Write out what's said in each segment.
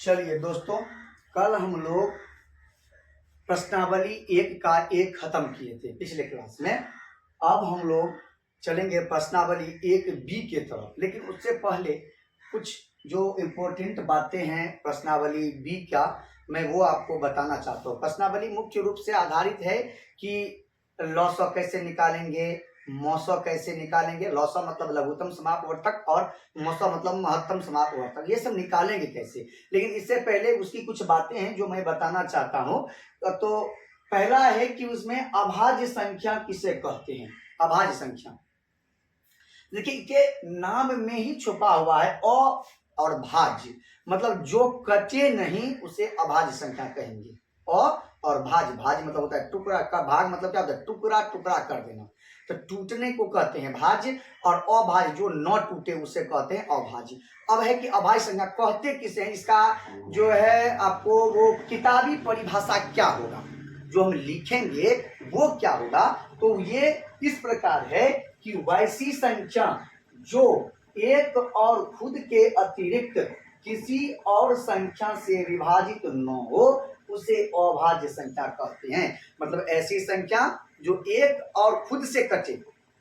चलिए दोस्तों, कल हम लोग प्रश्नावली एक का एक खत्म किए थे पिछले क्लास में। अब हम लोग चलेंगे प्रश्नावली एक बी के तरफ, लेकिन उससे पहले कुछ जो इम्पोर्टेंट बातें हैं प्रश्नावली बी का मैं वो आपको बताना चाहता हूँ। प्रश्नावली मुख्य रूप से आधारित है कि लॉसव कैसे निकालेंगे, मौसव कैसे निकालेंगे। लॉसव मतलब लघुत्तम समापवर्तक और मौसव मतलब महत्तम समापवर्तक, ये सब निकालेंगे कैसे। लेकिन इससे पहले उसकी कुछ बातें हैं जो मैं बताना चाहता हूँ। तो पहला है कि उसमें अभाज्य संख्या किसे कहते हैं। अभाज्य संख्या देखिए के नाम में ही छुपा हुआ है अ और भाज्य, मतलब जो कटे नहीं उसे अभाज्य संख्या कहेंगे। अ और भाज्य, भाज्य मतलब होता है टुकड़ा का, भाग मतलब क्या होता है टुकड़ा टुकड़ा कर देना, तो टूटने को कहते हैं भाज्य, और अभाज्य जो न टूटे उसे कहते हैं अभाज्य। अब है कि अभाज्य संख्या कहते किसे हैं, इसका जो है आपको वो किताबी परिभाषा क्या होगा जो हम लिखेंगे वो क्या होगा। तो ये इस प्रकार है कि वैसी संख्या जो एक और खुद के अतिरिक्त किसी और संख्या से विभाजित न हो उसे अभाज्य संख्या कहते हैं। मतलब ऐसी संख्या जो एक और खुद से कटे,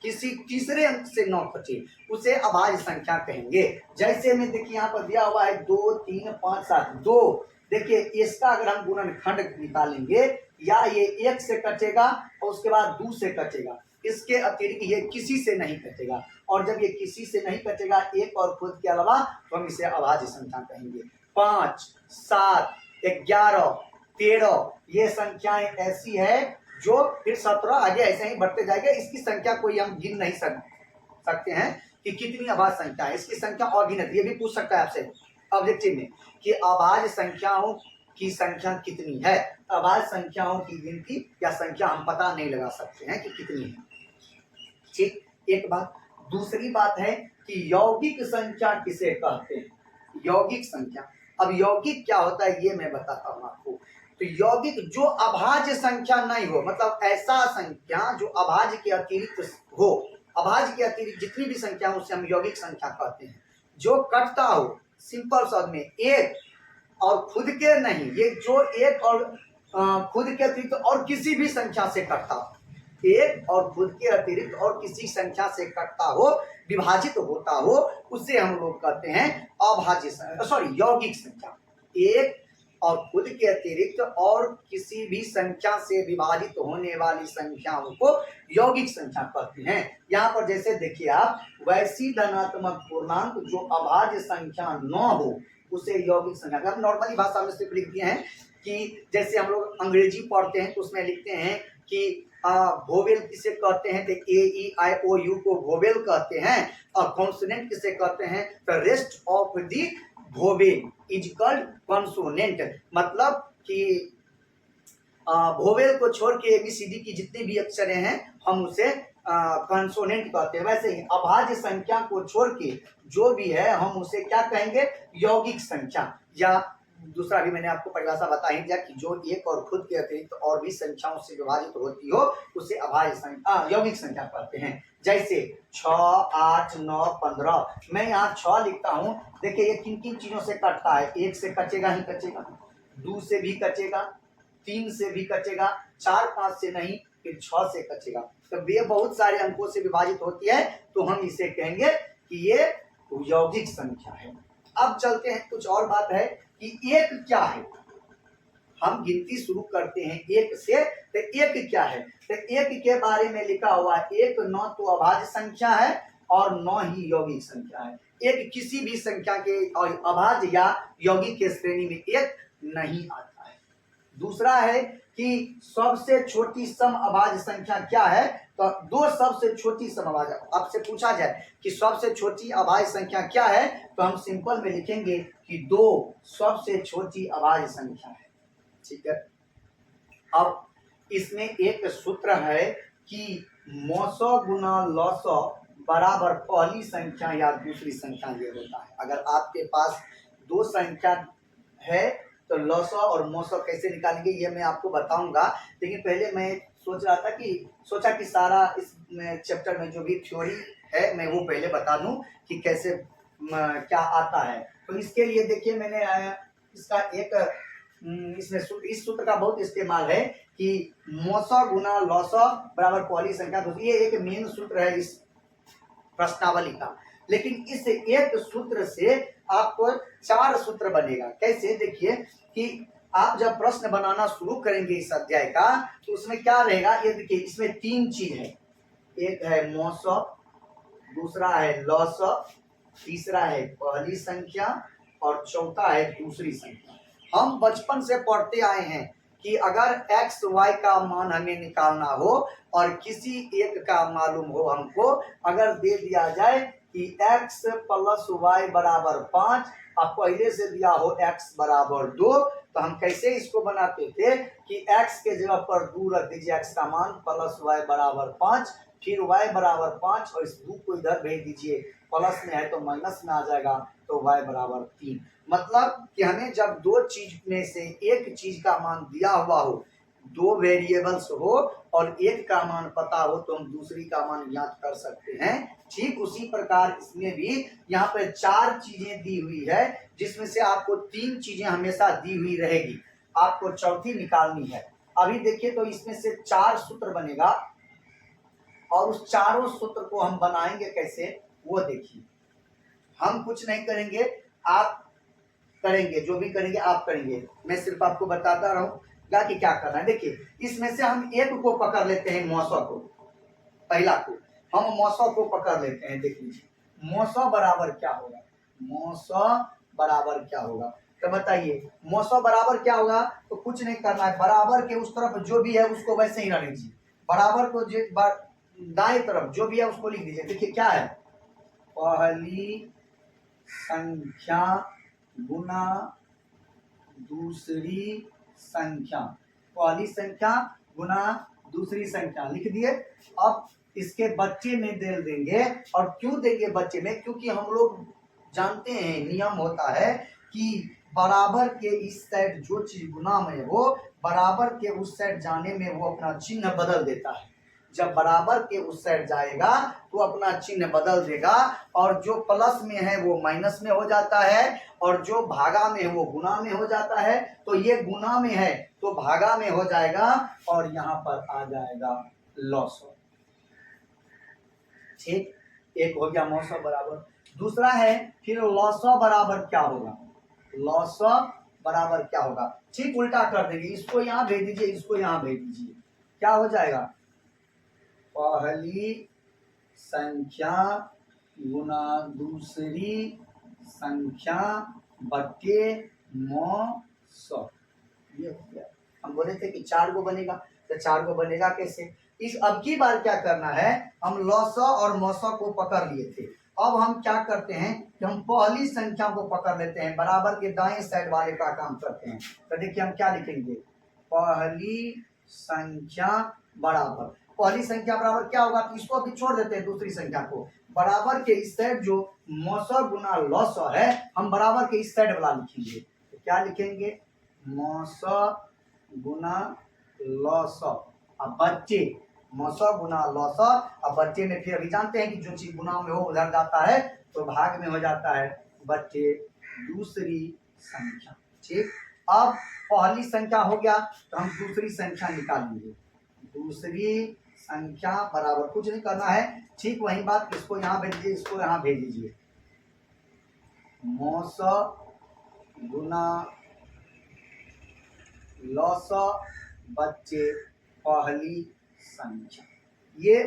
किसी तीसरे अंक से न कटे, उसे अभाज्य संख्या कहेंगे। जैसे में देखिए यहाँ पर दिया हुआ है 2, 3, 5, 7, 2। देखिए इसका अगर हम गुणनखंड निकालेंगे, या ये एक से कटेगा और उसके बाद 2 से कटेगा, इसके अतिरिक्त ये किसी से नहीं कटेगा, और जब ये किसी से नहीं कटेगा एक और खुद के अलावा, तो हम इसे अभाज्य संख्या कहेंगे। 5, 7, 11, 13 ये संख्याएं ऐसी है जो फिर 17 आगे ऐसे ही बढ़ते जाएंगे। इसकी संख्या कोई हम गिन नहीं सकते हैं कि कितनी अभाज्य संख्या है। इसकी संख्या अगिनत, ये भी पूछ सकता है आपसे ऑब्जेक्टिव में कि अभाज्य संख्याओं की संख्या कितनी है। अभाज्य संख्याओं की गिनती या संख्या हम पता नहीं लगा सकते हैं कि कितनी है। ठीक, एक बात। दूसरी बात है कि यौगिक संख्या किसे कहते हैं। यौगिक संख्या, अब यौगिक क्या होता है ये मैं बताता हूं आपको। तो यौगिक जो अभाज्य संख्या नहीं हो, मतलब ऐसा संख्या जो अभाज्य के अतिरिक्त हो, अभाज्य के अतिरिक्त जितनी भी संख्या हो उसे हम यौगिक संख्या कहते हैं। जो कटता हो, सिंपल शब्द में एक और खुद के नहीं, ये जो एक और खुद के अतिरिक्त और किसी भी संख्या से कटता हो, एक और खुद के अतिरिक्त और किसी संख्या से कटता हो, विभाजित होता हो, उसे हम लोग कहते हैं अभाज्य यौगिक संख्या। एक और खुद के अतिरिक्त और किसी भी संख्या से विभाजित होने वाली संख्याओं को यौगिक संख्या कहते हैं। यहाँ पर जैसे देखिए आप, वैसी धनात्मक पूर्णांक जो अभाज्य संख्या न हो उसे यौगिक संख्या। हम नॉर्मली भाषा में सिर्फ लिख दिए हैं कि जैसे हम लोग अंग्रेजी पढ़ते हैं तो उसमें लिखते हैं कि वोवेल किसे कहते हैं, तो AEIOU को वोवेल कहते हैं, और कॉन्सोनेंट किसे कहते हैं, तो rest of the vowel is called consonant. मतलब कि वोवेल को छोड़ के ABCD की जितने भी अक्षर हैं हम उसे कॉन्सोनेंट कहते हैं। वैसे ही अभाज्य संख्या को छोड़ के जो भी है हम उसे क्या कहेंगे, यौगिक संख्या। या दूसरा भी मैंने आपको परिभाषा बता ही दिया कि जो एक और खुद के अतिरिक्त और भी संख्याओं से विभाजित होती हो उसे अभाज्य संख्या यौगिक संख्या कहते हैं। जैसे 6, 8, 9, 15, मैं यहाँ 6 लिखता हूँ। देखिए ये किन किन चीजों से कटता है, 1 से कटेगा ही कटेगा, 2 से भी कटेगा, 3 से भी कटेगा, 4, 5 से नहीं, फिर 6 से कटेगा। तो ये बहुत सारे अंकों से विभाजित होती है, तो हम इसे कहेंगे कि ये यौगिक संख्या है। अब चलते हैं, कुछ और बात है कि एक क्या है। हम गिनती शुरू करते हैं एक से, तो एक क्या है, तो एक के बारे में लिखा हुआ है, एक न तो अभाज्य संख्या है और न ही यौगिक संख्या है। एक किसी भी संख्या के अभाज्य या यौगिक के श्रेणी में एक नहीं आता है। दूसरा है कि सबसे छोटी सम अभाज्य संख्या क्या है, तो 2 सबसे छोटी सम अभाज्य। आपसे पूछा जाए कि सबसे छोटी अभाज्य संख्या क्या है, तो हम सिंपल में लिखेंगे कि 2 सबसे छोटी अभाज्य संख्या है। ठीक है। अब इसमें एक सूत्र है कि मौसौ गुना लौसौ बराबर पहली संख्या या दूसरी संख्या ये होता है। अगर आपके पास 2 संख्या है तो लौसौ और मौसौ कैसे निकालेंगे ये मैं आपको बताऊंगा। लेकिन पहले मैं सोचा कि सारा इस चैप्टर में जो भी थ्योरी है मैं वो पहले बता दूं कि कैसे क्या आता है। तो इसके लिए देखिए मैंने इसका एक इसमें इस सूत्र का बहुत इस्तेमाल है कि मौसा गुना लौसा बराबर पहली संख्या, तो ये एक मेन सूत्र है इस प्रश्नावली का। लेकिन इस एक सूत्र से आपको 4 सूत्र बनेगा। कैसे, देखिए कि आप जब प्रश्न बनाना शुरू करेंगे इस अध्याय का, तो उसमें क्या रहेगा, ये देखिए इसमें 3 चीज है। एक है मौसा, दूसरा है लौसा, तीसरा है पहली संख्या और चौथा है दूसरी संख्या। हम बचपन से पढ़ते आए हैं कि अगर x y का मान हमें निकालना हो और किसी एक का मालूम हो हमको, अगर दे दिया जाए कि x प्लस y बराबर 5 और पहले से दिया हो x बराबर 2, तो हम कैसे इसको बनाते थे कि x के जगह पर 2 रख दीजिए, x का मान प्लस y बराबर 5, फिर y बराबर 5 और इस 2 को इधर भेज दीजिए, प्लस में है तो माइनस में आ जाएगा, तो y बराबर 3। मतलब कि हमें जब 2 चीज में से एक चीज का मान दिया हुआ हो, 2 वेरिएबल्स हो और एक का मान पता हो, तो हम दूसरी का मान ज्ञात कर सकते हैं। ठीक उसी प्रकार इसमें भी यहाँ पे 4 चीजें दी हुई है, जिसमें से आपको 3 चीजें हमेशा दी हुई रहेगी, आपको चौथी निकालनी है। अभी देखिए तो इसमें से 4 सूत्र बनेगा और उस चारों सूत्र को हम बनाएंगे कैसे, वो देखिए। हम कुछ नहीं करेंगे, आप करेंगे, जो भी करेंगे आप करेंगे, मैं सिर्फ आपको बताता रहूंगा कि क्या करना है। देखिए इसमें से हम एक को पकड़ लेते हैं, मौसा को, पहला को हम मौसा को पकड़ लेते हैं। देख लीजिए मौसा बराबर क्या होगा, मौसा बराबर क्या होगा, तो बताइए मौसा बराबर क्या होगा। तो कुछ नहीं करना है, बराबर के उस तरफ जो भी है उसको वैसे ही रख लीजिए, बराबर को दाएं तरफ जो भी है उसको लिख दीजिए। देखिए क्या है, पहली संख्या गुना दूसरी संख्या, पहली संख्या गुना दूसरी संख्या लिख दिए। अब इसके बच्चे में दे देंगे, और क्यों देंगे बच्चे में, क्योंकि हम लोग जानते हैं नियम होता है कि बराबर के इस साइड जो चीज गुना में हो, बराबर के उस साइड जाने में वो अपना चिन्ह बदल देता है। जब बराबर के उस साइड जाएगा तो अपना चिन्ह बदल देगा, और जो प्लस में है वो माइनस में हो जाता है, और जो भागा में है वो गुना में हो जाता है। तो ये गुना में है तो भागा में हो जाएगा, और यहाँ पर आ जाएगा लॉस। ठीक, एक हो गया मौसा बराबर। दूसरा है फिर लॉसा बराबर क्या होगा, लॉसा बराबर क्या होगा, ठीक उल्टा कर देंगे, इसको यहाँ भेज दीजिए, इसको यहाँ भेज दीजिए, क्या हो जाएगा, पहली संख्या गुना दूसरी संख्या बटे मौसा। ये हो गया। हम बोले थे कि 4 को बनेगा, तो 4 को बनेगा कैसे। इस अब की बार क्या करना है, हम लौसा और मौसा को पकड़ लिए थे, अब हम क्या करते हैं कि हम पहली संख्या को पकड़ लेते हैं, बराबर के दाएं साइड वाले का काम करते हैं। तो देखिए हम क्या लिखेंगे, पहली संख्या बराबर, पहली संख्या बराबर क्या होगा, तो इसको अभी छोड़ देते हैं, दूसरी संख्या को बराबर के इस साइड जो मौसा गुना लौसा है, हम बराबर के इस साइड वाला लिखेंगे। तो क्या लिखेंगे, मौसा गुना लौसा। अब बच्चे मौसा गुना लौसा, अब बच्चे में फिर अभी जानते हैं कि जो चीज गुना में हो उधर जाता है तो भाग में हो जाता है, बच्चे दूसरी संख्या। ठीक, अब पहली संख्या हो गया तो हम दूसरी संख्या निकालेंगे, दूसरी संख्या बराबर, कुछ नहीं करना है, ठीक वही बात, इसको यहाँ भेज दीजिए, इसको यहाँ भेज दीजिए, मौसा गुना लौसा बच्चे पहली संख्या। ये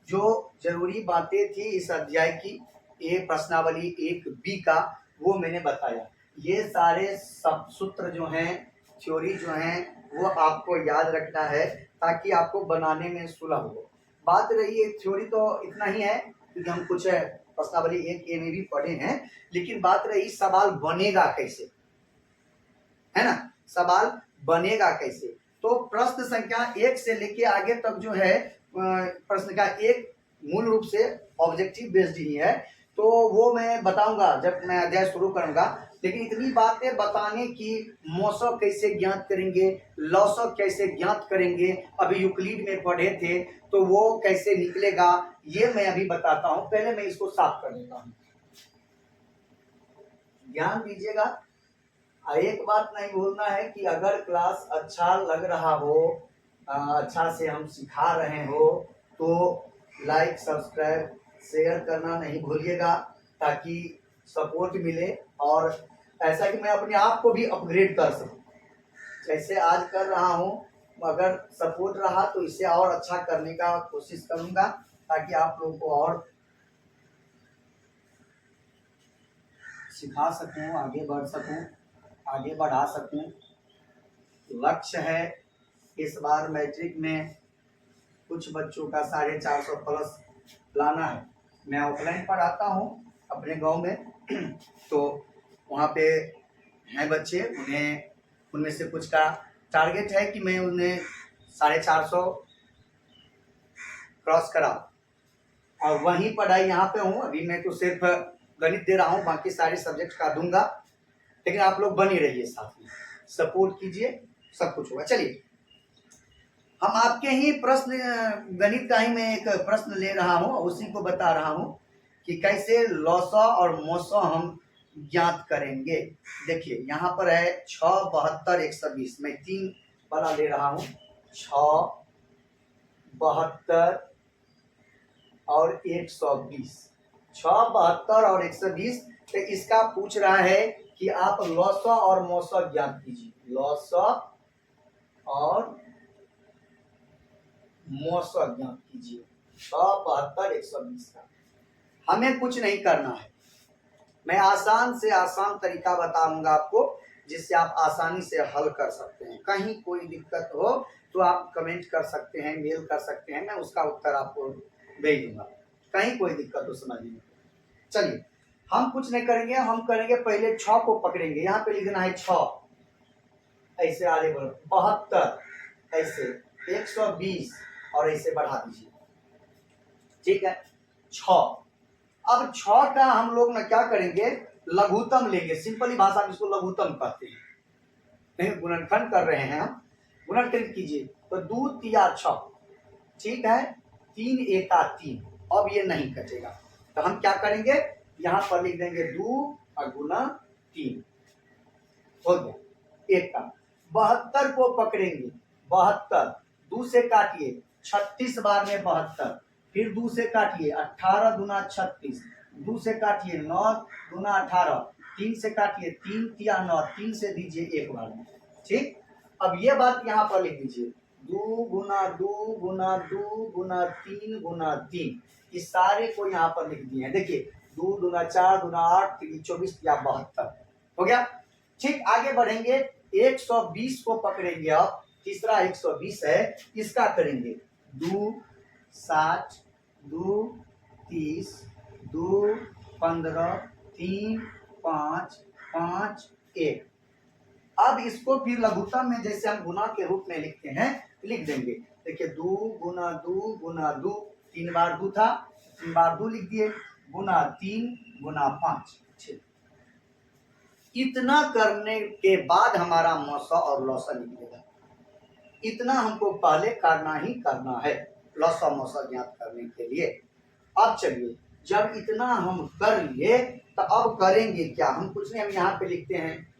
जो जरूरी बातें थी इस अध्याय की, ये प्रश्नावली 1B का, वो मैंने बताया। ये सारे सब सूत्र जो हैं, थ्योरी जो हैं, वो आपको याद रखना है ताकि आपको बनाने में सुलभ हो। बात रही है थ्योरी तो इतना ही है, क्योंकि हम कुछ प्रश्नावली 1A में भी पढ़े हैं, लेकिन बात रही सवाल बनेगा कैसे, है ना, सवाल बनेगा कैसे। तो प्रश्न संख्या 1 से लेके आगे तक जो है प्रश्न का एक मूल रूप से ऑब्जेक्टिव बेस्ड ही है, तो वो मैं बताऊंगा जब मैं अध्याय शुरू करूंगा। लेकिन इतनी बातें बताने की, मौसा कैसे ज्ञात करेंगे, लौसा कैसे ज्ञात करेंगे, अभी यूक्लिड में पढ़े थे, तो वो कैसे निकलेगा ये मैं अभी बताता हूं। पहले मैं इसको साफ कर देता हूं, ध्यान दीजिएगा। एक बात नहीं भूलना है कि अगर क्लास अच्छा लग रहा हो, अच्छा से हम सिखा रहे हो, तो लाइक सब्सक्राइब शेयर करना नहीं भूलिएगा, ताकि सपोर्ट मिले और ऐसा कि मैं अपने आप को भी अपग्रेड कर सकूं। जैसे आज कर रहा हूं, अगर सपोर्ट रहा तो इससे और अच्छा करने का कोशिश करूंगा, ताकि आप लोगों को और सिखा सकूं, आगे बढ़ सकूं, आगे बढ़ा सकूं। लक्ष्य है इस बार मैट्रिक में कुछ बच्चों का 450 प्लस लाना है। मैं ऑफलाइन पढ़ाता हूँ अपने गांव में तो वहाँ पे हैं बच्चे, उन्हें उनमें से कुछ का टारगेट है कि मैं उन्हें 450 क्रॉस करा, और वहीं पढ़ाई यहाँ पे हूँ। अभी मैं तो सिर्फ गणित दे रहा हूँ, बाकी सारे सब्जेक्ट का दूंगा, लेकिन आप लोग बने रहिए, साथ में सपोर्ट कीजिए, सब कुछ होगा। चलिए, हम आपके ही प्रश्न, गणित का ही मैं एक प्रश्न ले रहा हूँ, उसी को बता रहा हूँ कि कैसे लॉसा और मोसा हम ज्ञात करेंगे। देखिए यहाँ पर है 6, 72, 120। मैं 3 वाला ले रहा हूँ, 6, 72 और 120। 6, 72 और 120। तो इसका पूछ रहा है कि आप लॉसा और मोसा ज्ञात कीजिए। लॉसा और मोसा ज्ञात कीजिए 6, 72, 120 का। हमें कुछ नहीं करना है, मैं आसान से आसान तरीका बताऊंगा आपको, जिससे आप आसानी से हल कर सकते हैं। कहीं कोई दिक्कत हो तो आप कमेंट कर सकते हैं, मेल कर सकते हैं, मैं उसका उत्तर आपको भेज दूंगा। कहीं कोई दिक्कत हो समझने में। चलिए, हम कुछ नहीं करेंगे, हम करेंगे पहले 6 को पकड़ेंगे। यहाँ पे लिखना है 6, ऐसे आगे बढ़ो, 72 ऐसे, 120 और ऐसे बढ़ा दीजिए, ठीक है। 6, अब 6 का हम लोग ना क्या करेंगे, लघुत्तम लेंगे। सिंपली भाषा में इसको लघुत्तम कहते हैं। नहीं, गुणनखंड कर रहे हैं हम, गुणनखंड कीजिए तो 2 तिया 6, ठीक है। 3 एका 3, अब ये नहीं कटेगा, तो हम क्या करेंगे, यहाँ पर लिख देंगे 2 और गुना 3, हो गया एक का। 72 को पकड़ेंगे, 72, 2 से काटिए, 36 बार में 72, फिर 2 से काटिए, 18 गुना 36, 2 से काटिए, 9 गुना 18, 3 से काटिए, 3 तिया 9, 3 से दीजिए एक बार में, ठीक। अब ये बात यहाँ पर लिख दीजिए, 2 गुना 2 गुना 2 गुना 3 गुना 3, इस सारे को यहाँ पर लिख दिए हैं। देखिए 2 गुना 4 गुना 8, 24 या 72, हो गया, ठीक। आगे बढ़ेंगे, 120 को पकड़ेंगे। अब तीसरा 120 है, इसका करेंगे 2 60, 2 30, 2 15, 3 5 5 1। अब इसको फिर लघुत्तम में जैसे हम गुना के रूप में लिखते हैं, लिख देंगे। देखिए 2 गुना 2 गुना 2, 3 बार 2 था, 3 बार 2 लिख दिए, गुना 3 गुना 5, ठीक। इतना करने के बाद हमारा मौसा और लौसा निकलेगा। इतना हमको पहले करना ही करना है लौसा मौसा ज्ञात करने के लिए। अब चलिए, जब इतना हम कर लिए तो अब करेंगे क्या, हम कुछ नहीं, हम यहाँ पे लिखते हैं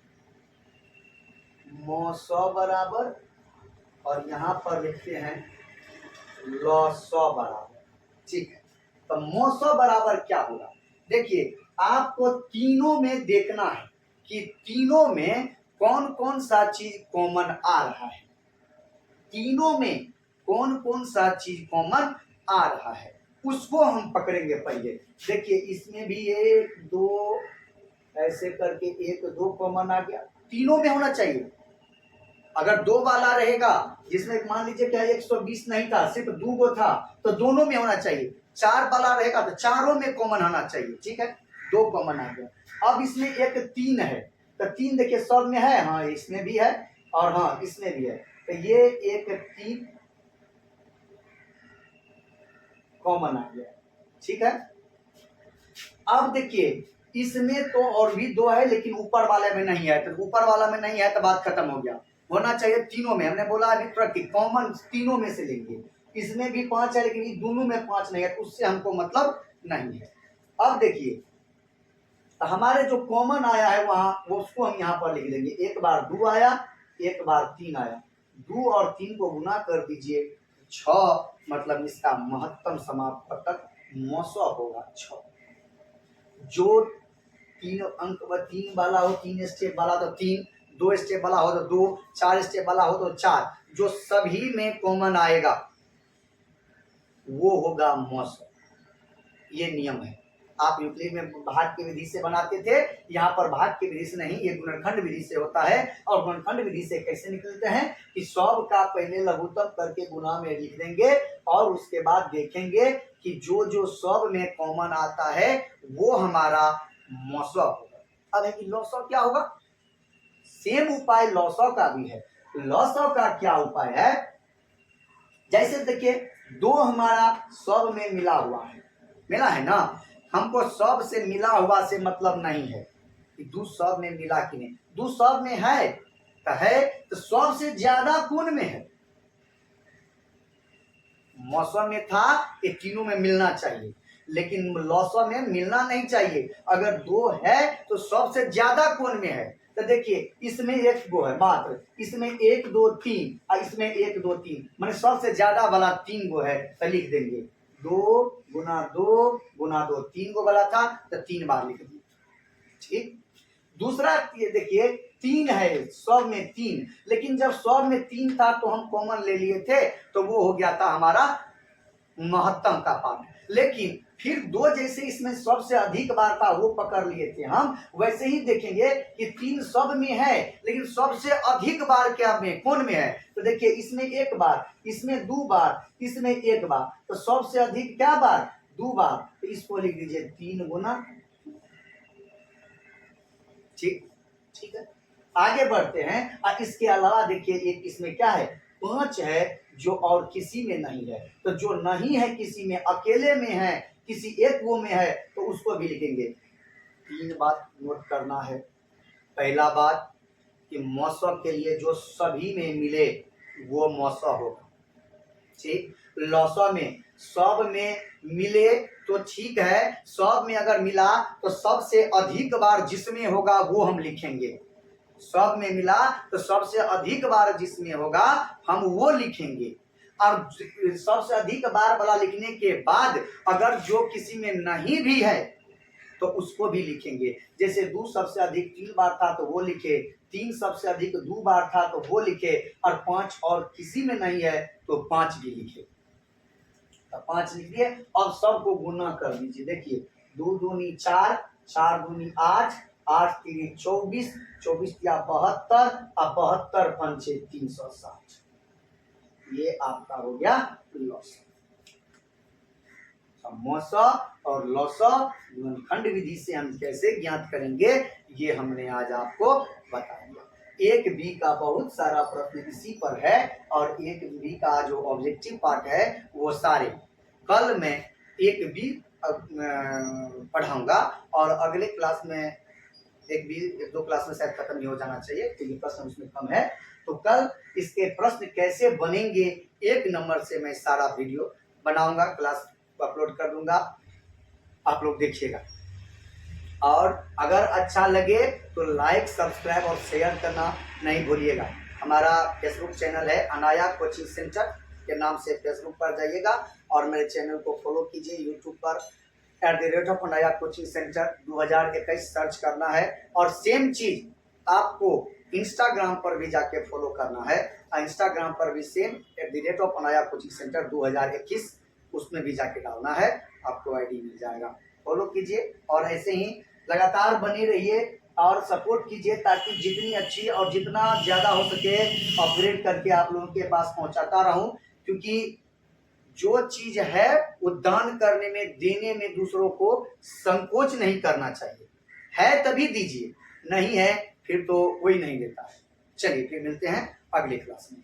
मौसा बराबर, और यहाँ पर लिखते हैं लौसा बराबर, ठीक है। तो मौसा बराबर क्या होगा, देखिए आपको तीनों में देखना है कि तीनों में कौन कौन सा चीज कॉमन आ रहा है। तीनों में कौन कौन सा चीज कॉमन आ रहा है, उसको हम पकड़ेंगे पहले। देखिए इसमें भी 1 2 ऐसे करके 1 2 कॉमन आ गया, तीनों में होना चाहिए। अगर 2 वाला रहेगा, जिसमें मान लीजिए क्या 120 नहीं था, सिर्फ 2 गो था, तो दोनों में होना चाहिए। 4 वाला रहेगा तो चारों में कॉमन होना चाहिए, ठीक है। 2 कॉमन आ गया। अब इसमें एक 3 है, तो 3 देखिए सब में है, हाँ इसमें भी है और हाँ इसमें भी है, तो ये एक 3 कॉमन आ गया, ठीक है। अब देखिए इसमें तो और भी 2 है, लेकिन ऊपर वाले में नहीं है, तो ऊपर वाला में नहीं है तो बात खत्म हो गया। होना चाहिए तीनों में, हमने बोला अभी प्रति कॉमन तीनों में से लेंगे। इसमें भी 5 है, लेकिन दोनों में 5 नहीं है, तो उससे हमको मतलब नहीं है। अब देखिए, तो हमारे जो कॉमन आया है वहां वो उसको हम यहाँ पर लिख देंगे। एक बार 2 आया, एक बार 3 आया, 2 और 3 को गुना कर दीजिए 6, मतलब इसका महत्तम समापवर्तक 900 होगा 6। जो 3 अंक व 3 वाला हो, 3 स्टेप वाला तो 3, 2 स्टेप वाला हो तो 2, 4 स्टेप वाला हो तो 4, जो सभी में कॉमन आएगा वो होगा 900। ये नियम है। आप यूक्लिड में भाग की विधि से बनाते थे, यहाँ पर भाग की विधि से नहीं, ये गुणनखंड विधि से होता है। और गुणनखंड विधि से कैसे निकलते हैं कि 100 का पहले लघुत्तम करके गुना में लिख देंगे और उसके बाद देखेंगे कि जो जो 100 में कॉमन आता है वो हमारा 900 होगा। अब है कि लॉसॉ क्या होगा, सेम उपाय लॉसॉ का भी है। लॉसॉ का क्या उपाय है, जैसे देखिए 2 हमारा 100 में मिला हुआ है, मिला है ना, हमको 100 से मिला हुआ से मतलब नहीं है कि 2 100 में मिला कि नहीं, 2 100 में है तो 100 से ज्यादा कौन में है, 900 में था, ये तीनों में मिलना चाहिए, लेकिन 900 में मिलना नहीं चाहिए। अगर 2 है तो 100 से ज्यादा कौन में है, तो देखिए इसमें 1 गो है मात्र, इसमें 1 2 3 और इसमें 1 2 3, मैंने 100 से ज्यादा वाला 3 गो है तो लिख देंगे 2 गुना 2 गुना 2, 3 गो वाला था तो 3 बार लिख दिए। ठीक, दूसरा ये देखिए 3 है 100 में 3, लेकिन जब 100 में 3 था तो हम कॉमन ले लिए थे तो वो हो गया था हमारा महत्तम का पार्ट। लेकिन फिर 2 जैसे इसमें सबसे अधिक बार था वो पकड़ लिए थे हम, वैसे ही देखेंगे कि 3 सब में है लेकिन सबसे अधिक बार क्या में कौन में है, तो देखिए इसमें 1 बार, इसमें 2 बार, इसमें 1 बार, तो सबसे अधिक क्या बार 2 बार, तो इसको लिख दीजिए 3 गुना। ठीक, ठीक है, आगे बढ़ते हैं। और इसके अलावा देखिए एक इसमें क्या है 5 है जो और किसी में नहीं है, तो जो नहीं है किसी में, अकेले में है, किसी एक वो में है तो उसको भी लिखेंगे। 3 बात नोट करना है। पहला बात कि मौसम के लिए जो सभी में मिले वो मौसम होगा। ठीक, लौसम में सब में मिले तो ठीक है, सब में अगर मिला तो सबसे अधिक बार जिसमें होगा वो हम लिखेंगे। सब में मिला तो सबसे अधिक बार जिसमें होगा हम वो लिखेंगे। और सबसे अधिक बार वाला लिखने के बाद अगर जो किसी में नहीं भी है तो उसको भी लिखेंगे। जैसे 2 सबसे अधिक 3 बार था तो वो लिखे, 3 सबसे अधिक 2 बार था तो वो लिखे, और 5 और किसी में नहीं है तो 5 भी लिखे। तो 5 लिख दिए और सबको गुना कर दीजिए। देखिए 2 दूनी 4, 4 दूनी 8, 8 तीनी 24, 24 या 72 और 72 पंचे 360। ये आपका हो गया लॉस। मौसा और लौसा गुणनखंड विधि से हम कैसे ज्ञात करेंगे ये हमने आज आपको बताया। एक बी का बहुत सारा प्रश्न इसी पर है और एक बी का जो ऑब्जेक्टिव पार्ट है वो सारे कल मैं एक बी पढ़ाऊंगा और अगले क्लास में एक बी 1-2 क्लास में शायद खत्म नहीं हो जाना चाहिए क्योंकि प्रश्न उसमें कम है। तो कल इसके प्रश्न कैसे बनेंगे 1 नंबर से मैं सारा वीडियो बनाऊंगा, क्लास अपलोड कर दूंगा, आप लोग देखिएगा। और अगर अच्छा लगे तो लाइक, सब्सक्राइब और शेयर करना नहीं भूलिएगा। हमारा फेसबुक चैनल है अनाया कोचिंग सेंटर के नाम से, फेसबुक पर जाइएगा और मेरे चैनल को फॉलो कीजिए। यूट्यूब पर @अनाया कोचिंग सेंटर 2021 सर्च करना है और सेम चीज आपको इंस्टाग्राम पर भी जाके फॉलो करना है। इंस्टाग्राम पर भी सेम @अनाया कोचिंग सेंटर 2021 उसमें भी जाके डालना है, आपको आईडी मिल जाएगा। फॉलो कीजिए और ऐसे ही लगातार बने रहिए और सपोर्ट कीजिए ताकि जितनी अच्छी और जितना ज़्यादा हो सके अपग्रेड करके आप लोगों के पास पहुंचाता रहूं। क्योंकि जो चीज़ है वो दान करने में, देने में दूसरों को संकोच नहीं करना चाहिए। है तभी दीजिए, नहीं है फिर तो कोई नहीं देता है। चलिए फिर मिलते हैं अगले क्लास में।